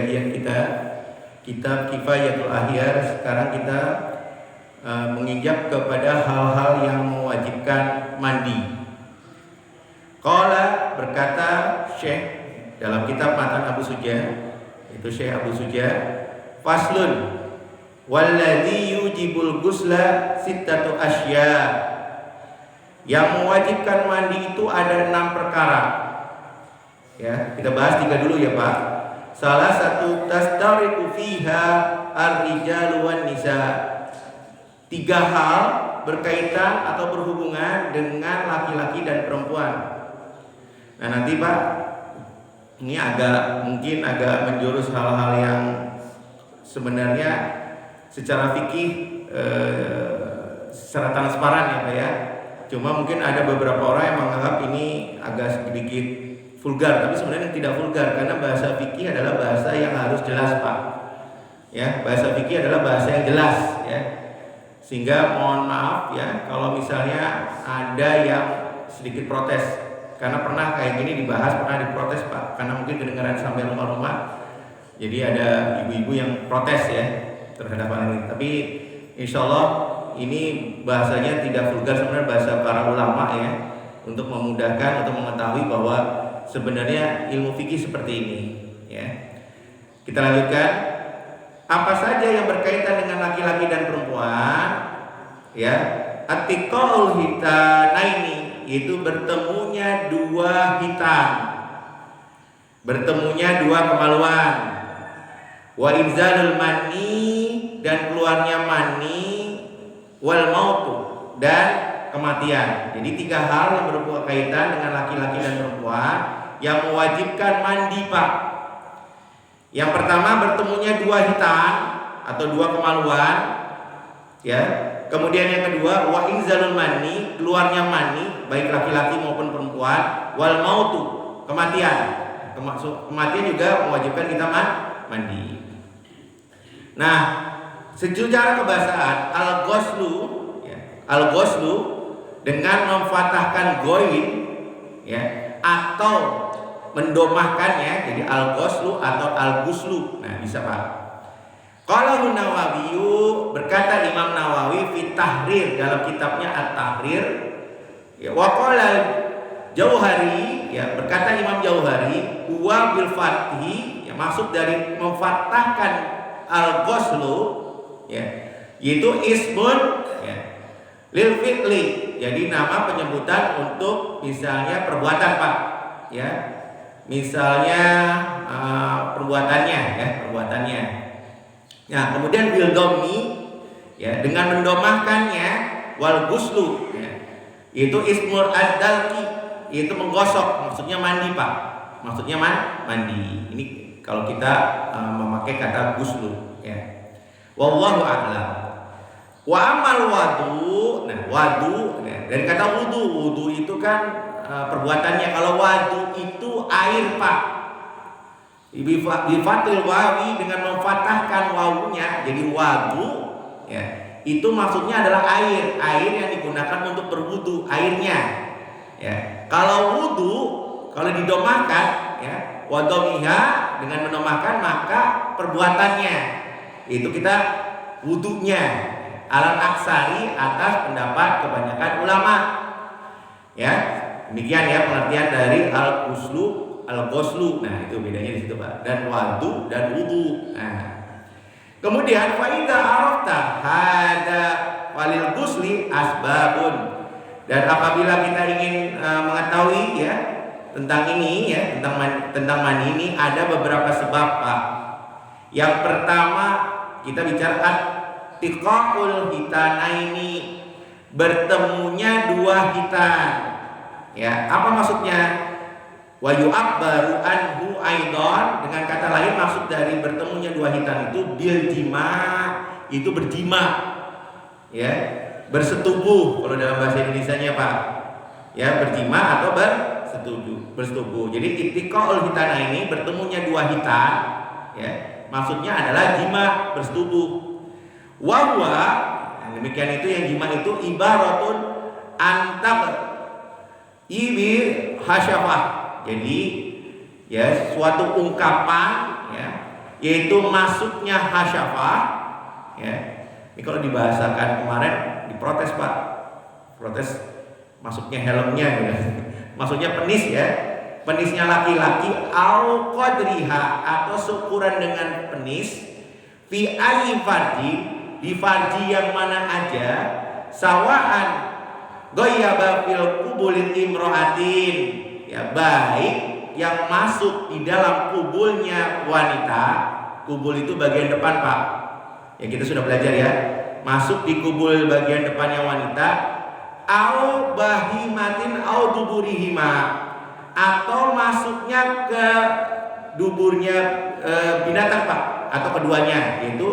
kajian kita kitab Kifayatul Ahyar. Sekarang kita menginjak kepada hal-hal yang mewajibkan mandi. Qala, berkata Syekh dalam kitab Matan Abu Suja, itu Syekh Abu Suja, faslun walladzi yujibul ghusla sittatu asya. Yang mewajibkan mandi itu ada 6 perkara. Ya, kita bahas 3 dulu ya Pak. Salah satu tastariqu fiha ar-rijalu wan nisa. 3 hal berkaitan atau berhubungan dengan laki-laki dan perempuan. Nah nanti Pak, ini mungkin agak menjurus hal-hal yang sebenarnya secara fikih secara transparan ya Pak ya. Cuma mungkin ada beberapa orang yang menganggap ini agak sedikit vulgar, tapi sebenarnya tidak vulgar karena bahasa fikih adalah bahasa yang harus jelas Pak. Ya, bahasa fikih adalah bahasa yang jelas ya. Sehingga mohon maaf ya kalau misalnya ada yang sedikit protes karena pernah kayak gini dibahas, pernah diprotes Pak, karena mungkin kedengaran sampai rumah-rumah. Jadi ada ibu-ibu yang protes ya terhadap hal ini. Tapi insya Allah ini bahasanya tidak vulgar, sebenarnya bahasa para ulama ya, untuk memudahkan, untuk mengetahui bahwa sebenarnya ilmu fikih seperti ini ya. Kita lanjutkan. Apa saja yang berkaitan dengan laki-laki dan perempuan ya. Atiqaul hitanaini, itu bertemunya 2 hitan, bertemunya 2 kemaluan. Wa inzalul mani, dan keluarnya mani. Wal mautu, dan kematian. Jadi 3 hal yang berkaitan dengan laki-laki dan perempuan yang mewajibkan mandi Pak. Yang pertama bertemunya 2 hitan atau 2 kemaluan ya. Kemudian yang kedua wa inzalul mani, keluarnya mani baik laki-laki maupun perempuan. Wal mautu, kematian. Kematian juga mewajibkan kita mandi. Nah, secara kebahasaan al-ghuslu ya, al-ghuslu dengan memfathahkan ghain ya, atau mendomahkannya jadi al-ghuslu atau al-ghuslu. Nah, bisa Pak. Qala Nawawi, berkata Imam Nawawi fi Tahrir dalam kitabnya At-Tahrir ya, wa qala Jauhari ya, berkata Imam Jauhari huwa bil fathi ya, maksud dari memfathahkan al-ghuslu ya, yaitu ismun ya, lil fi'li, jadi nama penyebutan untuk misalnya perbuatan Pak ya, misalnya perbuatannya ya, perbuatannya. Nah kemudian bil dhammi ya, dengan mendomahkannya, wal ghuslu ya, yaitu ismur ad-dalki, yaitu menggosok, maksudnya mandi Pak, maksudnya mandi. Ini kalau kita memakai kata ghuslu ya. Wallahu a'lam. Wa amal wadu, nah wadu ya, dari kata wudu itu kan perbuatannya. Kalau wadu itu air Pak, bifatil wawi, dengan memfathahkan wawunya jadi wadu ya, itu maksudnya adalah air yang digunakan untuk berwudu, airnya ya. Kalau wudu, kalau didomahkan ya, wadomiha, dengan mendomahkan maka perbuatannya itu kita wudunya, alal aksari, atas pendapat kebanyakan ulama ya. Demikian ya pengertian dari al-ghuslu, al-ghuslu. Nah itu bedanya di situ Pak, dan wadu dan wudu. Nah kemudian fa idza arafta hada walil ghusli asbabun, dan apabila kita ingin mengetahui ya tentang ini ya, tentang mandi ini, ada beberapa sebab Pak. Yang pertama kita bicara at-tiqaul hitanaini, bertemunya 2 hitan ya. Apa maksudnya? Wa yu'abbaru anhu aidan, dengan kata lain maksud dari bertemunya 2 hitan itu bil jima, itu berjima ya, bersetubuh kalau dalam bahasa Indonesianya Pak ya, berjima atau bersetubuh. Jadi ittiqaul hitana ini bertemunya 2 hitan ya, maksudnya adalah jima, bersetubuh. Wa huwa, demikian itu yang jima itu ibaratun antab ibi hasyafah. Jadi ya suatu ungkapan ya, yaitu masuknya hasyafah, ya. Ini kalau dibahasakan kemarin diprotes Pak, protes masuknya helmnya gitu. Maksudnya penis ya, penisnya laki-laki au qadriha atau seukuran dengan penis fi ayyi farji, di farji yang mana aja, sawaan ghayyaba fil qubulil imra'atin, ya, baik yang masuk di dalam kubulnya wanita. Kubul itu bagian depan Pak, ya kita sudah belajar ya, masuk di kubul bagian depannya wanita, au bahimatin au duburihima, atau masuknya ke duburnya binatang Pak, atau keduanya, yaitu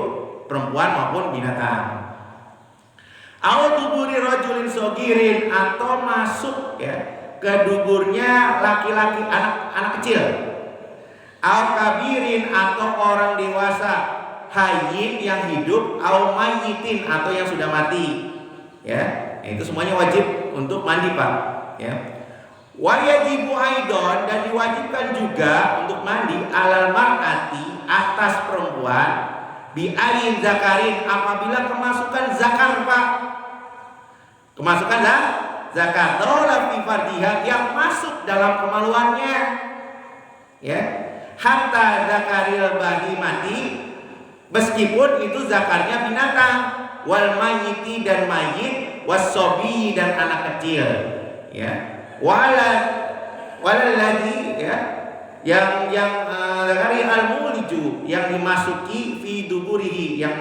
perempuan maupun binatang. Au duburi rajulin sogirin, atau masuk ya ke duburnya laki-laki, anak kecil. Au kabirin, atau orang dewasa, hayyin yang hidup, au mayyitin, atau yang sudah mati. Ya, itu semuanya wajib untuk mandi Pak. Ya. Wa yajibu aidon, dan diwajibkan juga untuk mandi alal mar'ati, atas perempuan, bi ayin zakarin, apabila kemasukan zakar Pak. Kemasukan zakat dola fi fardiha, yang masuk dalam kemaluannya, ya, hatta zakaril bahimati, meskipun itu zakarnya binatang, wal mayyiti, dan mayyit, wasobi, dan anak kecil, ya, waladhi, ya, yang zakari al muliju, yang dimasuki fi duburihi, yang